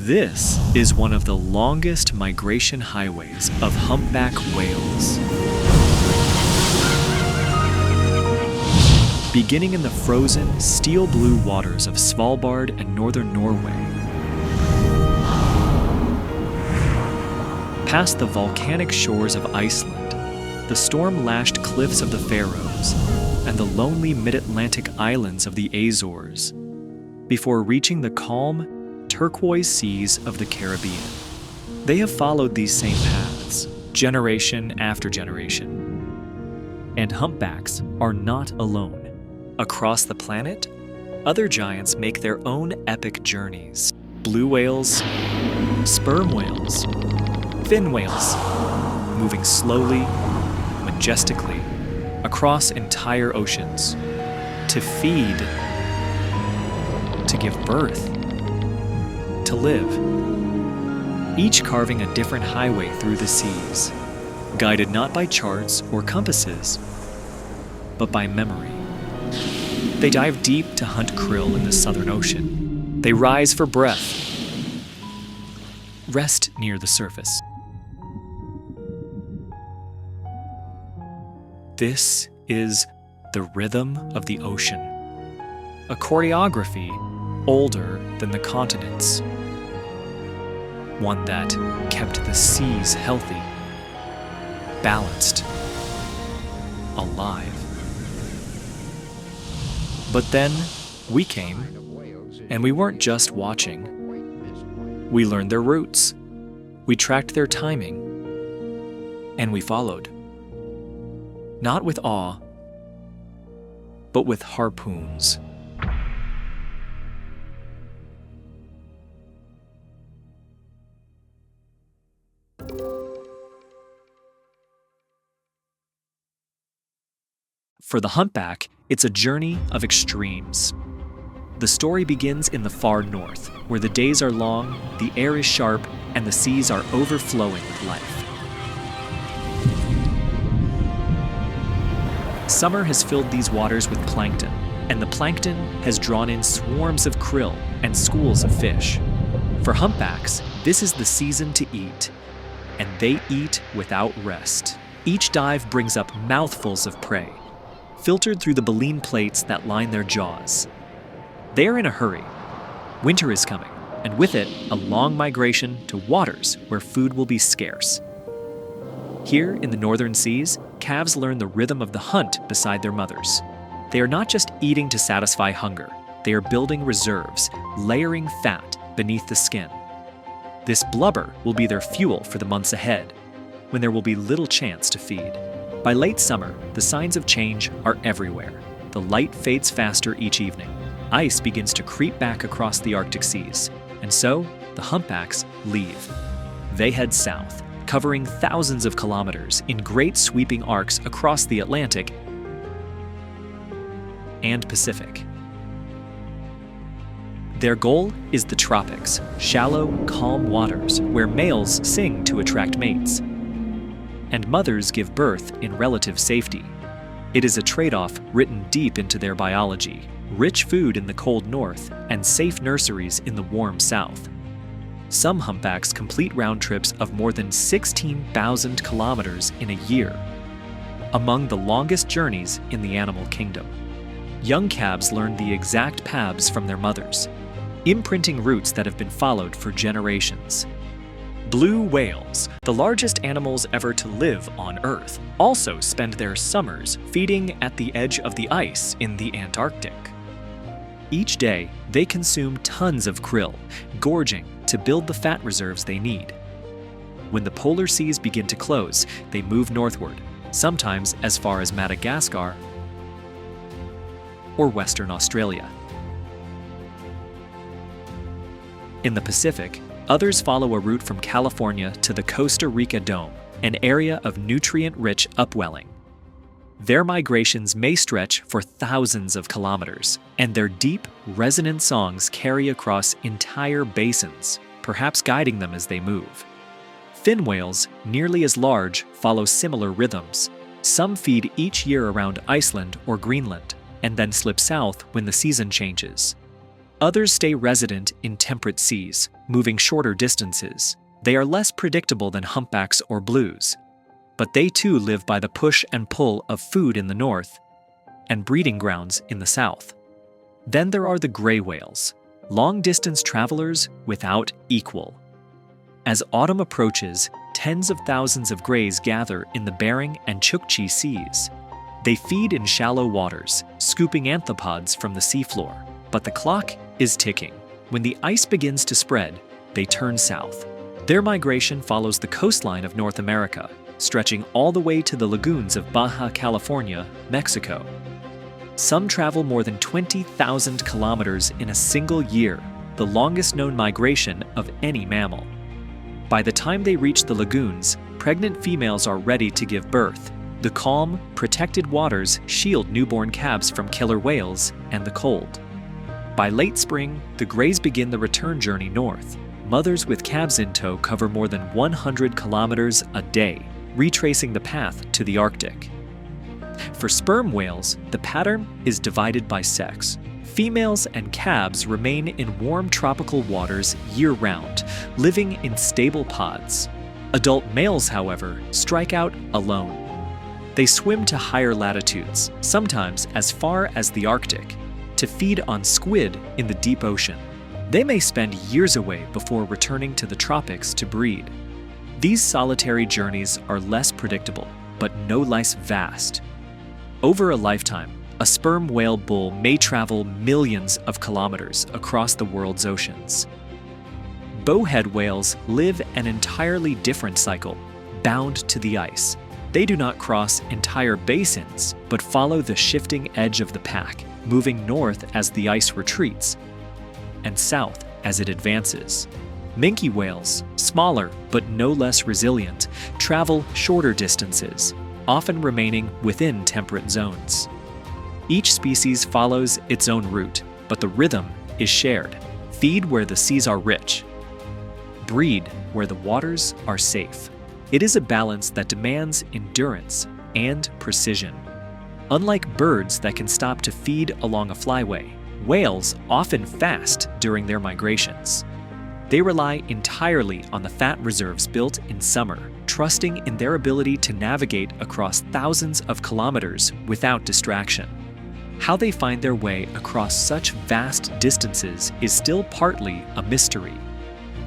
This is one of the longest migration highways of humpback whales. Beginning in the frozen, steel-blue waters of Svalbard and northern Norway, past the volcanic shores of Iceland, the storm-lashed cliffs of the Faroes, and the lonely mid-Atlantic islands of the Azores, before reaching the calm, turquoise seas of the Caribbean. They have followed these same paths, generation after generation. And humpbacks are not alone. Across the planet, other giants make their own epic journeys. Blue whales, sperm whales, fin whales, moving slowly, majestically, across entire oceans, to feed, to give birth, to live, each carving a different highway through the seas, guided not by charts or compasses, but by memory. They dive deep to hunt krill in the Southern Ocean. They rise for breath, rest near the surface. This is the rhythm of the ocean, a choreography older than the continents. One that kept the seas healthy, balanced, alive. But then we came, and we weren't just watching. We learned their routes, we tracked their timing, and we followed. Not with awe, but with harpoons. For the humpback, it's a journey of extremes. The story begins in the far north, where the days are long, the air is sharp, and the seas are overflowing with life. Summer has filled these waters with plankton, and the plankton has drawn in swarms of krill and schools of fish. For humpbacks, this is the season to eat, and they eat without rest. Each dive brings up mouthfuls of prey, filtered through the baleen plates that line their jaws. They're in a hurry. Winter is coming, and with it, a long migration to waters where food will be scarce. Here in the northern seas, calves learn the rhythm of the hunt beside their mothers. They are not just eating to satisfy hunger. They are building reserves, layering fat beneath the skin. This blubber will be their fuel for the months ahead, when there will be little chance to feed. By late summer, the signs of change are everywhere. The light fades faster each evening. Ice begins to creep back across the Arctic seas, and so the humpbacks leave. They head south, covering thousands of kilometers in great sweeping arcs across the Atlantic and Pacific. Their goal is the tropics, shallow, calm waters where males sing to attract mates, and mothers give birth in relative safety. It is a trade-off written deep into their biology: rich food in the cold north and safe nurseries in the warm south. Some humpbacks complete round trips of more than 16,000 kilometers in a year, among the longest journeys in the animal kingdom. Young calves learn the exact paths from their mothers, imprinting routes that have been followed for generations. Blue whales, the largest animals ever to live on Earth, also spend their summers feeding at the edge of the ice in the Antarctic. Each day, they consume tons of krill, gorging to build the fat reserves they need. When the polar seas begin to close, they move northward, sometimes as far as Madagascar or Western Australia. In the Pacific, others follow a route from California to the Costa Rica Dome, an area of nutrient-rich upwelling. Their migrations may stretch for thousands of kilometers, and their deep, resonant songs carry across entire basins, perhaps guiding them as they move. Fin whales, nearly as large, follow similar rhythms. Some feed each year around Iceland or Greenland, and then slip south when the season changes. Others stay resident in temperate seas, moving shorter distances. They are less predictable than humpbacks or blues, but they too live by the push and pull of food in the north and breeding grounds in the south. Then there are the gray whales, long-distance travelers without equal. As autumn approaches, tens of thousands of grays gather in the Bering and Chukchi seas. They feed in shallow waters, scooping amphipods from the seafloor. But the clock is ticking. When the ice begins to spread, they turn south. Their migration follows the coastline of North America, stretching all the way to the lagoons of Baja California, Mexico. Some travel more than 20,000 kilometers in a single year, the longest known migration of any mammal. By the time they reach the lagoons, pregnant females are ready to give birth. The calm, protected waters shield newborn calves from killer whales and the cold. By late spring, the grays begin the return journey north. Mothers with calves in tow cover more than 100 kilometers a day, retracing the path to the Arctic. For sperm whales, the pattern is divided by sex. Females and calves remain in warm tropical waters year-round, living in stable pods. Adult males, however, strike out alone. They swim to higher latitudes, sometimes as far as the Arctic, to feed on squid in the deep ocean. They may spend years away before returning to the tropics to breed. These solitary journeys are less predictable, but no less vast. Over a lifetime, a sperm whale bull may travel millions of kilometers across the world's oceans. Bowhead whales live an entirely different cycle, bound to the ice. They do not cross entire basins, but follow the shifting edge of the pack, moving north as the ice retreats, and south as it advances. Minke whales, smaller but no less resilient, travel shorter distances, often remaining within temperate zones. Each species follows its own route, but the rhythm is shared. Feed where the seas are rich. Breed where the waters are safe. It is a balance that demands endurance and precision. Unlike birds that can stop to feed along a flyway, whales often fast during their migrations. They rely entirely on the fat reserves built in summer, trusting in their ability to navigate across thousands of kilometers without distraction. How they find their way across such vast distances is still partly a mystery.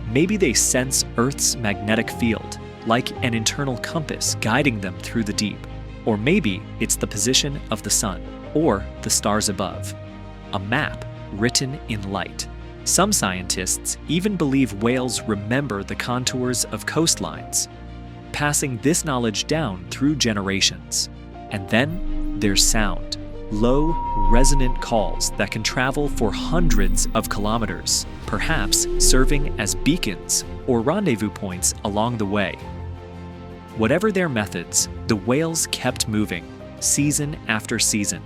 Maybe they sense Earth's magnetic field, like an internal compass guiding them through the deep. Or maybe it's the position of the sun, or the stars above. A map written in light. Some scientists even believe whales remember the contours of coastlines, passing this knowledge down through generations. And then there's sound. Low, resonant calls that can travel for hundreds of kilometers, perhaps serving as beacons or rendezvous points along the way. Whatever their methods, the whales kept moving, season after season,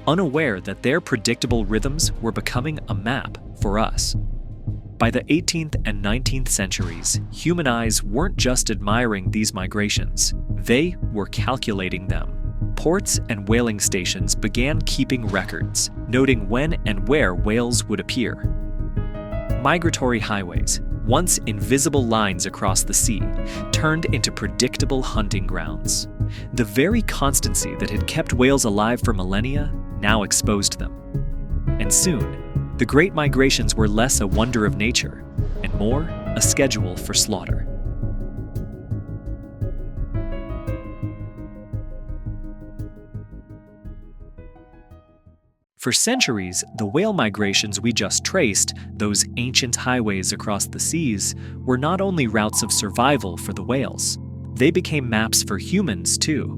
unaware that their predictable rhythms were becoming a map for us. By the 18th and 19th centuries, human eyes weren't just admiring these migrations, they were calculating them. Ports and whaling stations began keeping records, noting when and where whales would appear. Migratory highways, once invisible lines across the sea, turned into predictable hunting grounds. The very constancy that had kept whales alive for millennia now exposed them. And soon, the great migrations were less a wonder of nature and more a schedule for slaughter. For centuries, the whale migrations we just traced, those ancient highways across the seas, were not only routes of survival for the whales. They became maps for humans, too.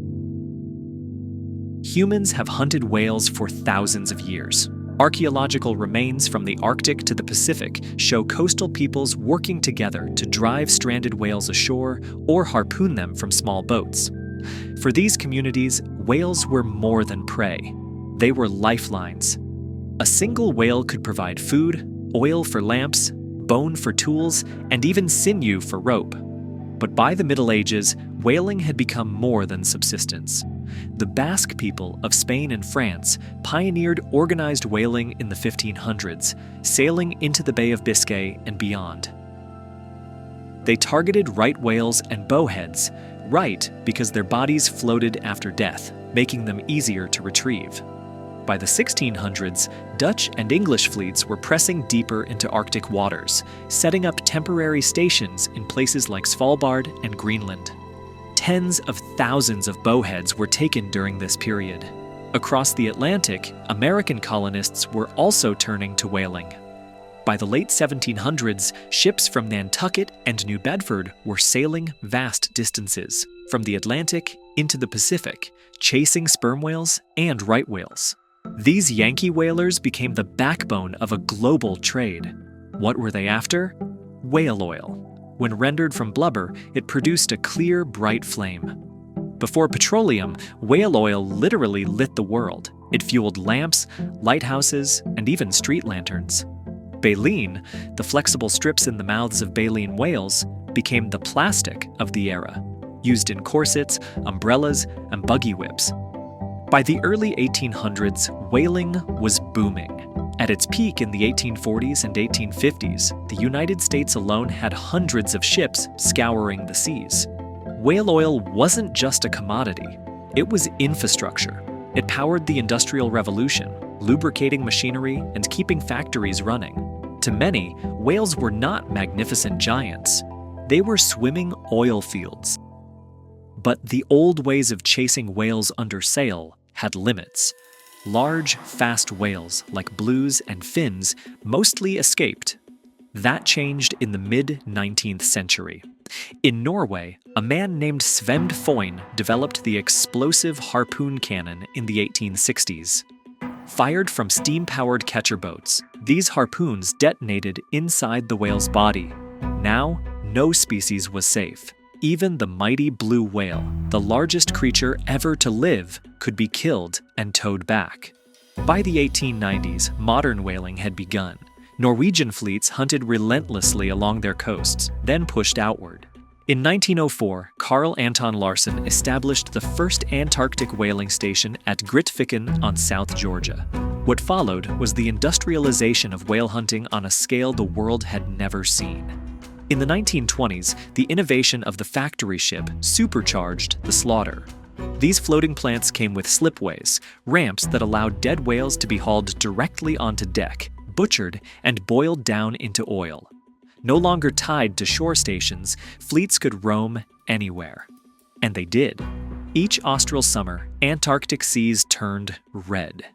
Humans have hunted whales for thousands of years. Archaeological remains from the Arctic to the Pacific show coastal peoples working together to drive stranded whales ashore or harpoon them from small boats. For these communities, whales were more than prey. They were lifelines. A single whale could provide food, oil for lamps, bone for tools, and even sinew for rope. But by the Middle Ages, whaling had become more than subsistence. The Basque people of Spain and France pioneered organized whaling in the 1500s, sailing into the Bay of Biscay and beyond. They targeted right whales and bowheads, right because their bodies floated after death, making them easier to retrieve. By the 1600s, Dutch and English fleets were pressing deeper into Arctic waters, setting up temporary stations in places like Svalbard and Greenland. Tens of thousands of bowheads were taken during this period. Across the Atlantic, American colonists were also turning to whaling. By the late 1700s, ships from Nantucket and New Bedford were sailing vast distances, from the Atlantic into the Pacific, chasing sperm whales and right whales. These Yankee whalers became the backbone of a global trade. What were they after? Whale oil. When rendered from blubber, it produced a clear, bright flame. Before petroleum, whale oil literally lit the world. It fueled lamps, lighthouses, and even street lanterns. Baleen, the flexible strips in the mouths of baleen whales, became the plastic of the era, used in corsets, umbrellas, and buggy whips. By the early 1800s, whaling was booming. At its peak in the 1840s and 1850s, the United States alone had hundreds of ships scouring the seas. Whale oil wasn't just a commodity, it was infrastructure. It powered the Industrial Revolution, lubricating machinery and keeping factories running. To many, whales were not magnificent giants. They were swimming oil fields. But the old ways of chasing whales under sail had limits. Large, fast whales like blues and fins mostly escaped. That changed in the mid-19th century. In Norway, a man named Svend Foyn developed the explosive harpoon cannon in the 1860s. Fired from steam-powered catcher boats, these harpoons detonated inside the whale's body. Now, no species was safe. Even the mighty blue whale, the largest creature ever to live, could be killed and towed back. By the 1890s, modern whaling had begun. Norwegian fleets hunted relentlessly along their coasts, then pushed outward. In 1904, Carl Anton Larsen established the first Antarctic whaling station at Grytviken on South Georgia. What followed was the industrialization of whale hunting on a scale the world had never seen. In the 1920s, the innovation of the factory ship supercharged the slaughter. These floating plants came with slipways, ramps that allowed dead whales to be hauled directly onto deck, butchered, and boiled down into oil. No longer tied to shore stations, fleets could roam anywhere. And they did. Each austral summer, Antarctic seas turned red.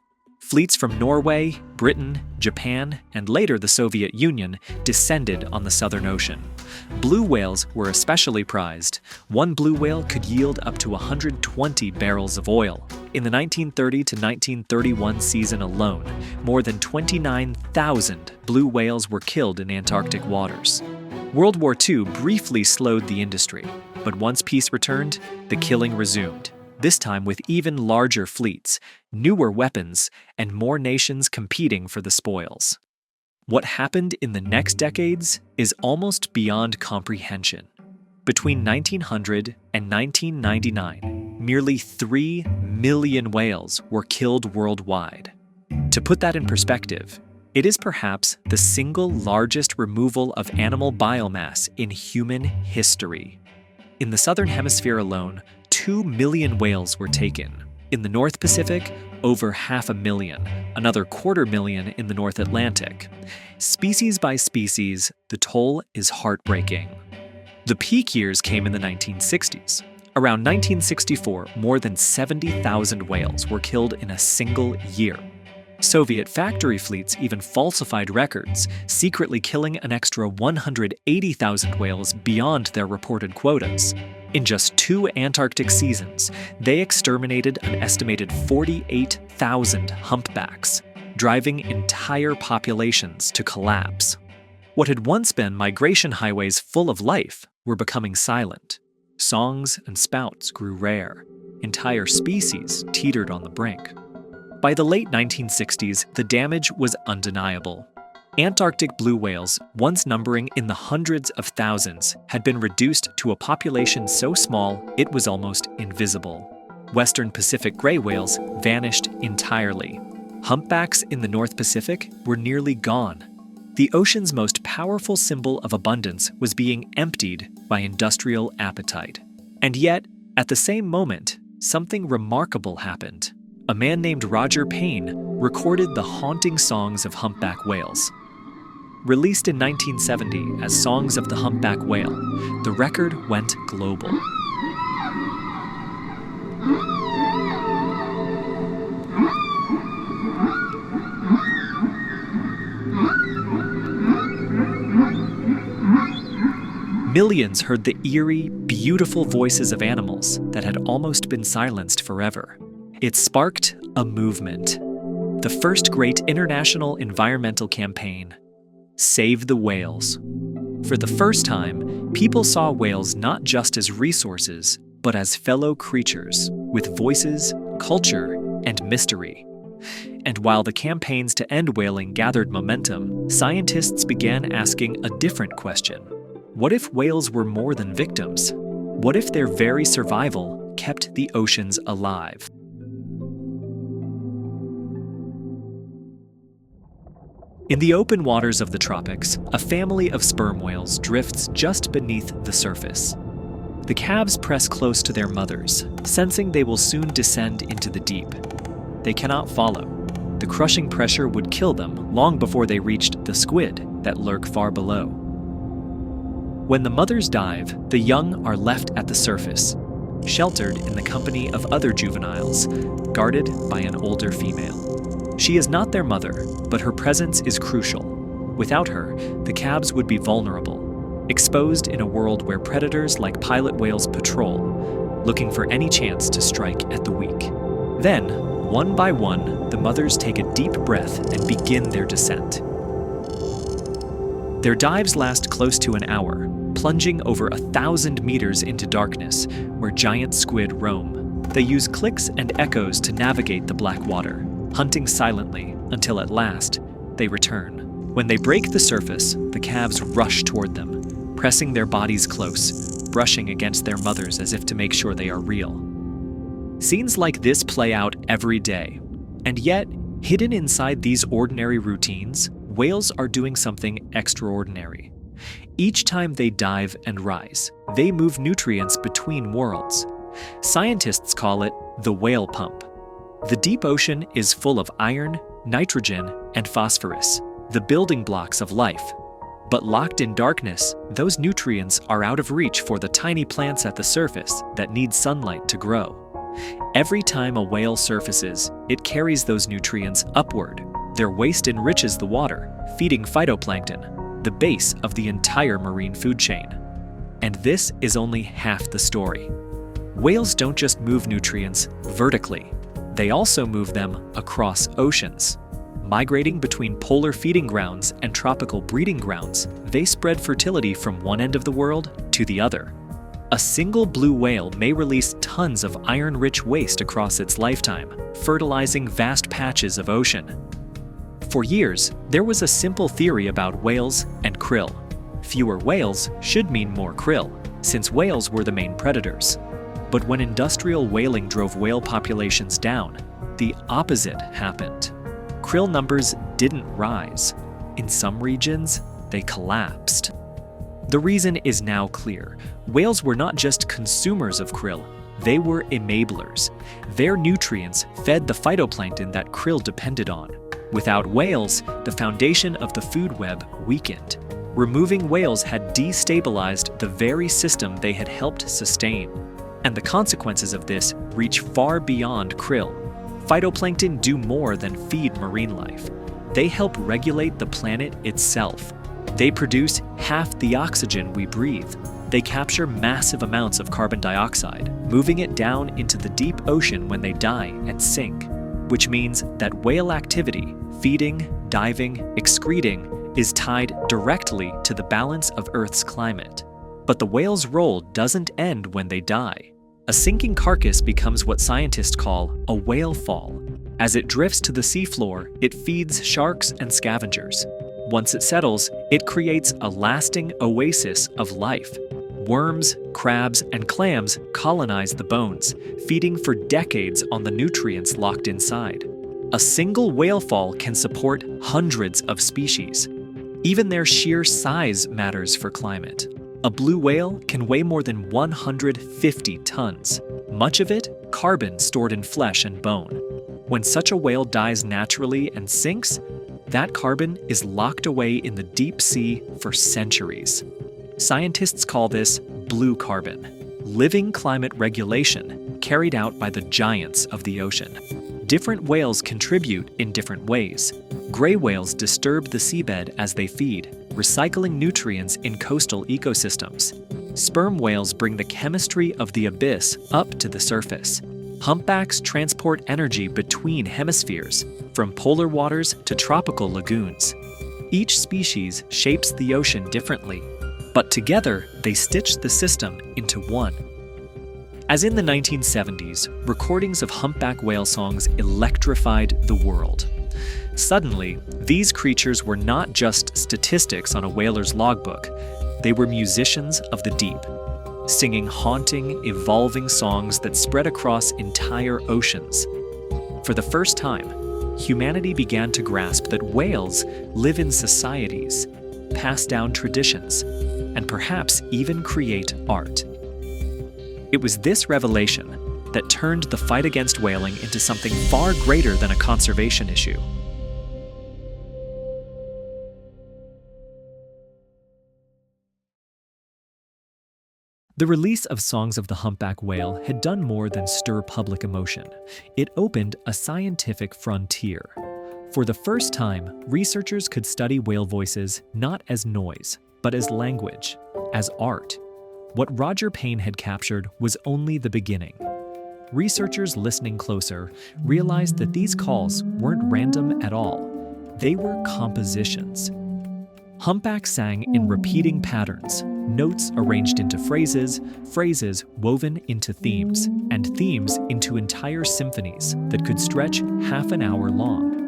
Fleets from Norway, Britain, Japan, and later the Soviet Union descended on the Southern Ocean. Blue whales were especially prized. One blue whale could yield up to 120 barrels of oil. In the 1930 to 1931 season alone, more than 29,000 blue whales were killed in Antarctic waters. World War II briefly slowed the industry, but once peace returned, the killing resumed. This time with even larger fleets, newer weapons, and more nations competing for the spoils. What happened in the next decades is almost beyond comprehension. Between 1900 and 1999, nearly 3 million whales were killed worldwide. To put that in perspective, it is perhaps the single largest removal of animal biomass in human history. In the Southern Hemisphere alone, 2 million whales were taken. In the North Pacific, over 500,000, another 250,000 in the North Atlantic. Species by species, the toll is heartbreaking. The peak years came in the 1960s. Around 1964, more than 70,000 whales were killed in a single year. Soviet factory fleets even falsified records, secretly killing an extra 180,000 whales beyond their reported quotas. In just 2 Antarctic seasons, they exterminated an estimated 48,000 humpbacks, driving entire populations to collapse. What had once been migration highways full of life were becoming silent. Songs and spouts grew rare. Entire species teetered on the brink. By the late 1960s, the damage was undeniable. Antarctic blue whales, once numbering in the hundreds of thousands, had been reduced to a population so small it was almost invisible. Western Pacific gray whales vanished entirely. Humpbacks in the North Pacific were nearly gone. The ocean's most powerful symbol of abundance was being emptied by industrial appetite. And yet, at the same moment, something remarkable happened. A man named Roger Payne recorded the haunting songs of humpback whales. Released in 1970 as Songs of the Humpback Whale, the record went global. Millions heard the eerie, beautiful voices of animals that had almost been silenced forever. It sparked a movement. The first great international environmental campaign. Save the whales. For the first time, people saw whales not just as resources, but as fellow creatures with voices, culture, and mystery. And while the campaigns to end whaling gathered momentum, scientists began asking a different question. What if whales were more than victims? What if their very survival kept the oceans alive? In the open waters of the tropics, a family of sperm whales drifts just beneath the surface. The calves press close to their mothers, sensing they will soon descend into the deep. They cannot follow. The crushing pressure would kill them long before they reached the squid that lurk far below. When the mothers dive, the young are left at the surface, sheltered in the company of other juveniles, guarded by an older female. She is not their mother, but her presence is crucial. Without her, the calves would be vulnerable, exposed in a world where predators like pilot whales patrol, looking for any chance to strike at the weak. Then, one by one, the mothers take a deep breath and begin their descent. Their dives last close to an hour, plunging over 1,000 meters into darkness, where giant squid roam. They use clicks and echoes to navigate the black water, hunting silently until at last they return. When they break the surface, the calves rush toward them, pressing their bodies close, brushing against their mothers as if to make sure they are real. Scenes like this play out every day, and yet, hidden inside these ordinary routines, whales are doing something extraordinary. Each time they dive and rise, they move nutrients between worlds. Scientists call it the whale pump. The deep ocean is full of iron, nitrogen, and phosphorus, the building blocks of life. But locked in darkness, those nutrients are out of reach for the tiny plants at the surface that need sunlight to grow. Every time a whale surfaces, it carries those nutrients upward. Their waste enriches the water, feeding phytoplankton, the base of the entire marine food chain. And this is only half the story. Whales don't just move nutrients vertically, they also move them across oceans. Migrating between polar feeding grounds and tropical breeding grounds, they spread fertility from one end of the world to the other. A single blue whale may release tons of iron-rich waste across its lifetime, fertilizing vast patches of ocean. For years, there was a simple theory about whales and krill. Fewer whales should mean more krill, since whales were the main predators. But when industrial whaling drove whale populations down, the opposite happened. Krill numbers didn't rise. In some regions, they collapsed. The reason is now clear. Whales were not just consumers of krill, they were enablers. Their nutrients fed the phytoplankton that krill depended on. Without whales, the foundation of the food web weakened. Removing whales had destabilized the very system they had helped sustain. And the consequences of this reach far beyond krill. Phytoplankton do more than feed marine life. They help regulate the planet itself. They produce half the oxygen we breathe. They capture massive amounts of carbon dioxide, moving it down into the deep ocean when they die and sink. Which means that whale activity, feeding, diving, excreting, is tied directly to the balance of Earth's climate. But the whale's role doesn't end when they die. A sinking carcass becomes what scientists call a whale fall. As it drifts to the seafloor, it feeds sharks and scavengers. Once it settles, it creates a lasting oasis of life. Worms, crabs, and clams colonize the bones, feeding for decades on the nutrients locked inside. A single whale fall can support hundreds of species. Even their sheer size matters for climate. A blue whale can weigh more than 150 tons, much of it carbon stored in flesh and bone. When such a whale dies naturally and sinks, that carbon is locked away in the deep sea for centuries. Scientists call this blue carbon, living climate regulation carried out by the giants of the ocean. Different whales contribute in different ways. Gray whales disturb the seabed as they feed, recycling nutrients in coastal ecosystems. Sperm whales bring the chemistry of the abyss up to the surface. Humpbacks transport energy between hemispheres, from polar waters to tropical lagoons. Each species shapes the ocean differently, but together they stitch the system into one. As in the 1970s, recordings of humpback whale songs electrified the world. Suddenly, these creatures were not just statistics on a whaler's logbook, they were musicians of the deep, singing haunting, evolving songs that spread across entire oceans. For the first time, humanity began to grasp that whales live in societies, pass down traditions, and perhaps even create art. It was this revelation that turned the fight against whaling into something far greater than a conservation issue. The release of Songs of the Humpback Whale had done more than stir public emotion. It opened a scientific frontier. For the first time, researchers could study whale voices not as noise, but as language, as art. What Roger Payne had captured was only the beginning. Researchers listening closer realized that these calls weren't random at all. They were compositions. Humpback sang in repeating patterns, notes arranged into phrases, phrases woven into themes, and themes into entire symphonies that could stretch half an hour long.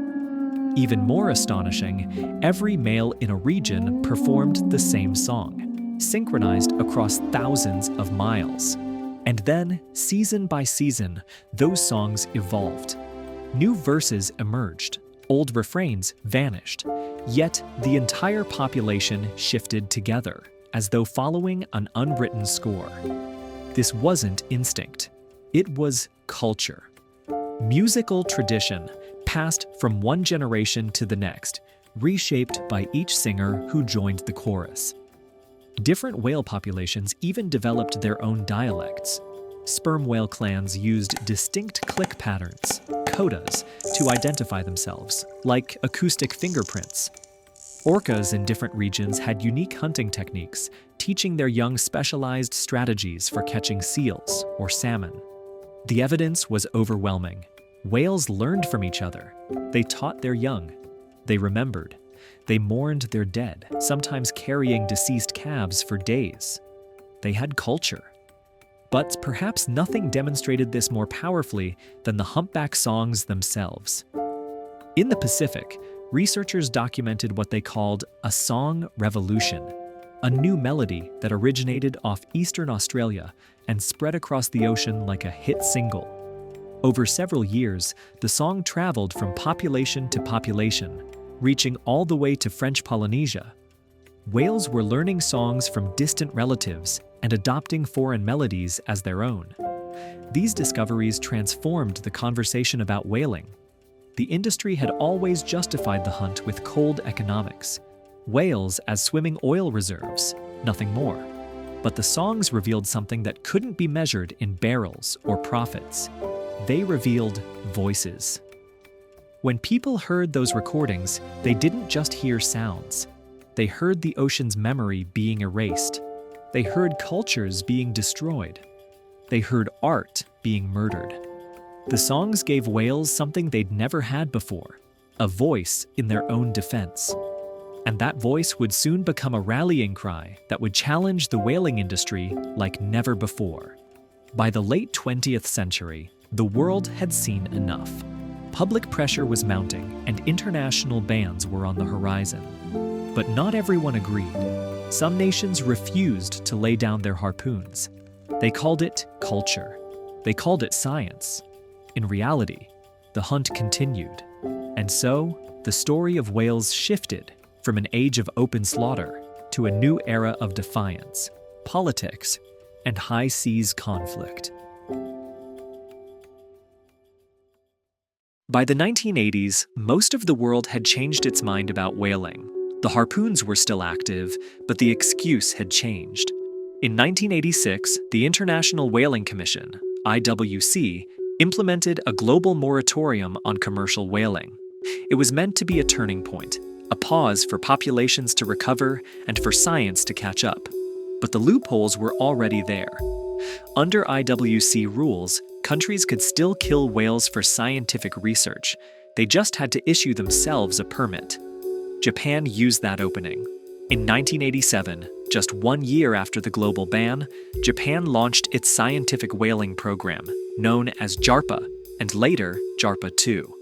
Even more astonishing, every male in a region performed the same song, synchronized across thousands of miles. And then, season by season, those songs evolved. New verses emerged, old refrains vanished, yet the entire population shifted together, as though following an unwritten score. This wasn't instinct, it was culture. Musical tradition passed from one generation to the next, reshaped by each singer who joined the chorus. Different whale populations even developed their own dialects. Sperm whale clans used distinct click patterns, codas, to identify themselves, like acoustic fingerprints. Orcas in different regions had unique hunting techniques, teaching their young specialized strategies for catching seals or salmon. The evidence was overwhelming. Whales learned from each other. They taught their young. They remembered. They mourned their dead, sometimes carrying deceased calves for days. They had culture. But perhaps nothing demonstrated this more powerfully than the humpback songs themselves. In the Pacific, researchers documented what they called a song revolution, a new melody that originated off eastern Australia and spread across the ocean like a hit single. Over several years, the song traveled from population to population, reaching all the way to French Polynesia. Whales were learning songs from distant relatives and adopting foreign melodies as their own. These discoveries transformed the conversation about whaling. The industry had always justified the hunt with cold economics. Whales as swimming oil reserves, nothing more. But the songs revealed something that couldn't be measured in barrels or profits. They revealed voices. When people heard those recordings, they didn't just hear sounds. They heard the ocean's memory being erased. They heard cultures being destroyed. They heard art being murdered. The songs gave whales something they'd never had before, a voice in their own defense. And that voice would soon become a rallying cry that would challenge the whaling industry like never before. By the late 20th century, the world had seen enough. Public pressure was mounting and international bans were on the horizon. But not everyone agreed. some nations refused to lay down their harpoons. They called it culture. They called it science. In reality, the hunt continued. And so, the story of whales shifted from an age of open slaughter to a new era of defiance, politics, and high seas conflict. By the 1980s, most of the world had changed its mind about whaling. The harpoons were still active, but the excuse had changed. In 1986, the International Whaling Commission, IWC, implemented a global moratorium on commercial whaling. It was meant to be a turning point, a pause for populations to recover and for science to catch up. But the loopholes were already there. Under IWC rules, countries could still kill whales for scientific research. They just had to issue themselves a permit. Japan used that opening. In 1987, just 1 year after the global ban, Japan launched its scientific whaling program, known as JARPA, and later JARPA 2.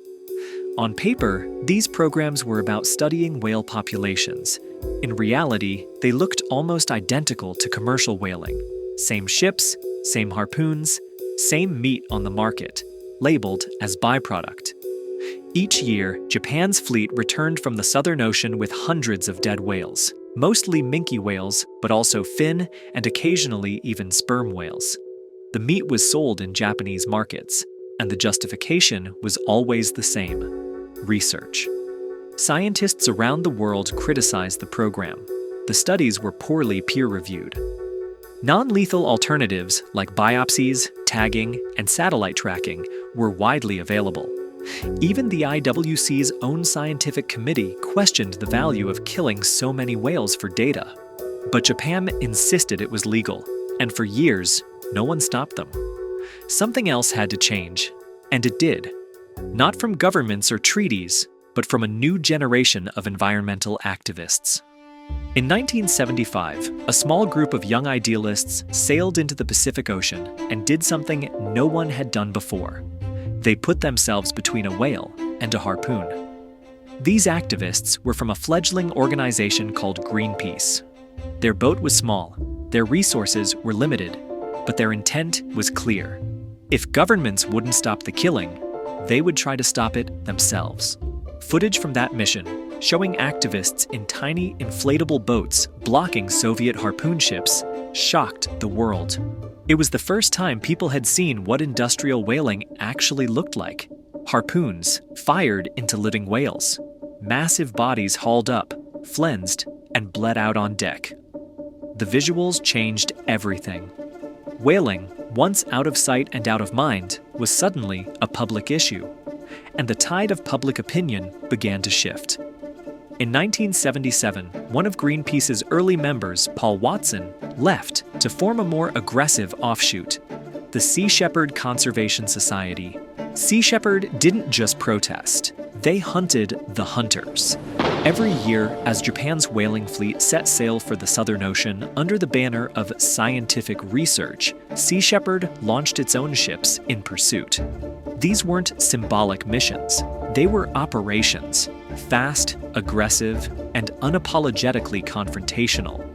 On paper, these programs were about studying whale populations. In reality, they looked almost identical to commercial whaling. Same ships, same harpoons, same meat on the market, labeled as byproduct. Each year, Japan's fleet returned from the Southern Ocean with hundreds of dead whales, mostly minke whales, but also fin and occasionally even sperm whales. The meat was sold in Japanese markets, and the justification was always the same: research. Scientists around the world criticized the program. The studies were poorly peer-reviewed. Non-lethal alternatives like biopsies, tagging, and satellite tracking were widely available. Even the IWC's own scientific committee questioned the value of killing so many whales for data. But Japan insisted it was legal, and for years, no one stopped them. Something else had to change, and it did. Not from governments or treaties, but from a new generation of environmental activists. In 1975, a small group of young idealists sailed into the Pacific Ocean and did something no one had done before. They put themselves between a whale and a harpoon. These activists were from a fledgling organization called Greenpeace. Their boat was small, their resources were limited, but their intent was clear. If governments wouldn't stop the killing, they would try to stop it themselves. Footage from that mission, showing activists in tiny inflatable boats blocking Soviet harpoon ships, shocked the world. It was the first time people had seen what industrial whaling actually looked like. Harpoons fired into living whales, massive bodies hauled up, flensed, and bled out on deck. The visuals changed everything. Whaling, once out of sight and out of mind, was suddenly a public issue, and the tide of public opinion began to shift. In 1977, one of Greenpeace's early members, Paul Watson, left to form a more aggressive offshoot, the Sea Shepherd Conservation Society. Sea Shepherd didn't just protest, they hunted the hunters. Every year, as Japan's whaling fleet set sail for the Southern Ocean under the banner of scientific research, Sea Shepherd launched its own ships in pursuit. These weren't symbolic missions, they were operations, fast, aggressive, and unapologetically confrontational.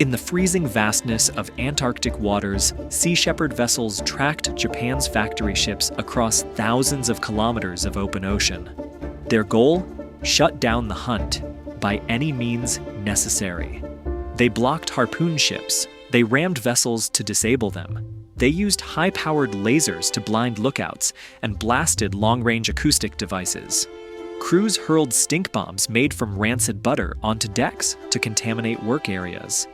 In the freezing vastness of Antarctic waters, Sea Shepherd vessels tracked Japan's factory ships across thousands of kilometers of open ocean. Their goal? Shut down the hunt by any means necessary. They blocked harpoon ships, they rammed vessels to disable them. They used high-powered lasers to blind lookouts and blasted long-range acoustic devices. Crews hurled stink bombs made from rancid butter onto decks to contaminate work areas.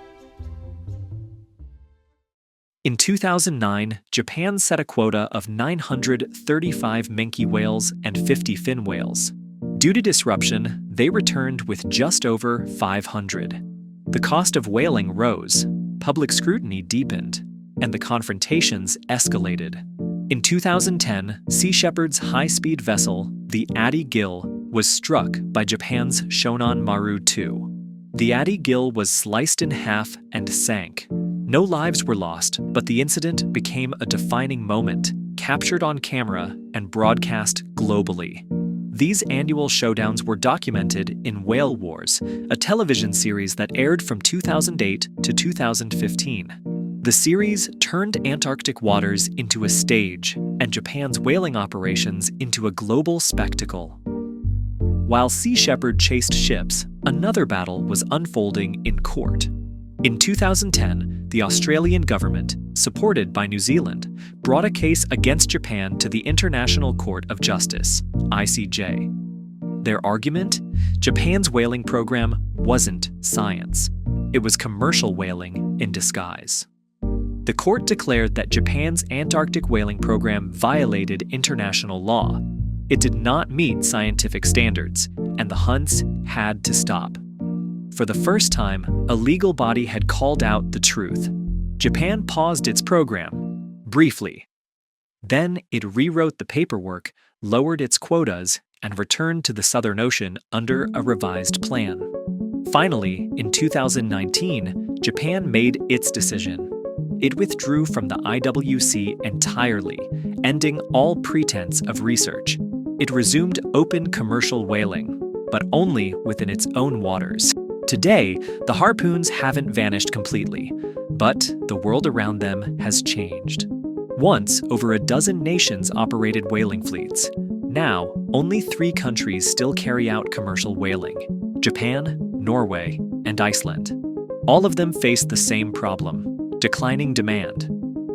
In 2009, Japan set a quota of 935 minke whales and 50 fin whales. Due to disruption, they returned with just over 500. The cost of whaling rose, public scrutiny deepened, and the confrontations escalated. In 2010, Sea Shepherd's high-speed vessel, the Addie Gill, was struck by Japan's Shonan Maru 2. The Addie Gill was sliced in half and sank. No lives were lost, but the incident became a defining moment, captured on camera and broadcast globally. These annual showdowns were documented in Whale Wars, a television series that aired from 2008 to 2015. The series turned Antarctic waters into a stage and Japan's whaling operations into a global spectacle. While Sea Shepherd chased ships, another battle was unfolding in court. In 2010, the Australian government, supported by New Zealand, brought a case against Japan to the International Court of Justice, ICJ. Their argument? Japan's whaling program wasn't science. It was commercial whaling in disguise. The court declared that Japan's Antarctic whaling program violated international law. It did not meet scientific standards, and the hunts had to stop. For the first time, a legal body had called out the truth. Japan paused its program, briefly. Then it rewrote the paperwork, lowered its quotas, and returned to the Southern Ocean under a revised plan. Finally, in 2019, Japan made its decision. It withdrew from the IWC entirely, ending all pretense of research. It resumed open commercial whaling, but only within its own waters. Today, the harpoons haven't vanished completely, but the world around them has changed. Once, over a dozen nations operated whaling fleets. Now, only 3 countries still carry out commercial whaling: Japan, Norway, and Iceland. All of them face the same problem: declining demand.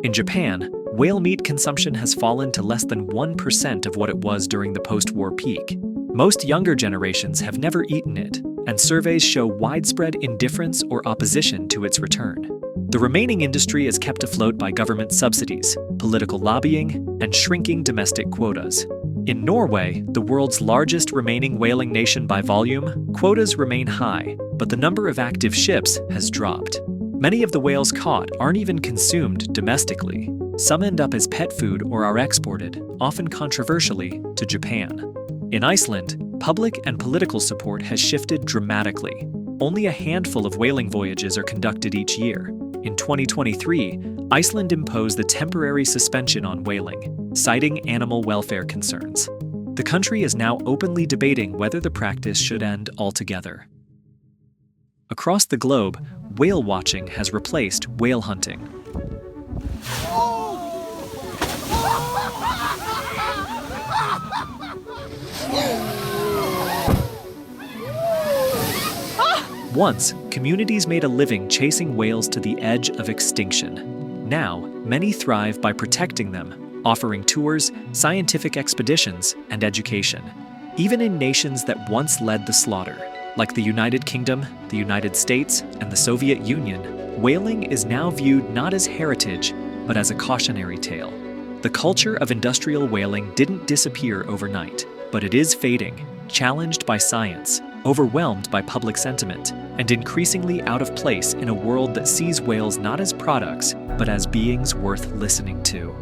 In Japan, whale meat consumption has fallen to less than 1% of what it was during the post-war peak. Most younger generations have never eaten it, and surveys show widespread indifference or opposition to its return. The remaining industry is kept afloat by government subsidies, political lobbying, and shrinking domestic quotas. In Norway, the world's largest remaining whaling nation by volume, quotas remain high, but the number of active ships has dropped. Many of the whales caught aren't even consumed domestically. Some end up as pet food or are exported, often controversially, to Japan. In Iceland, public and political support has shifted dramatically. Only a handful of whaling voyages are conducted each year. In 2023, Iceland imposed the temporary suspension on whaling, citing animal welfare concerns. The country is now openly debating whether the practice should end altogether. Across the globe, whale watching has replaced whale hunting. Once, communities made a living chasing whales to the edge of extinction. Now, many thrive by protecting them, offering tours, scientific expeditions, and education. Even in nations that once led the slaughter, like the United Kingdom, the United States, and the Soviet Union, whaling is now viewed not as heritage, but as a cautionary tale. The culture of industrial whaling didn't disappear overnight, but it is fading, challenged by science, overwhelmed by public sentiment, and increasingly out of place in a world that sees whales not as products, but as beings worth listening to.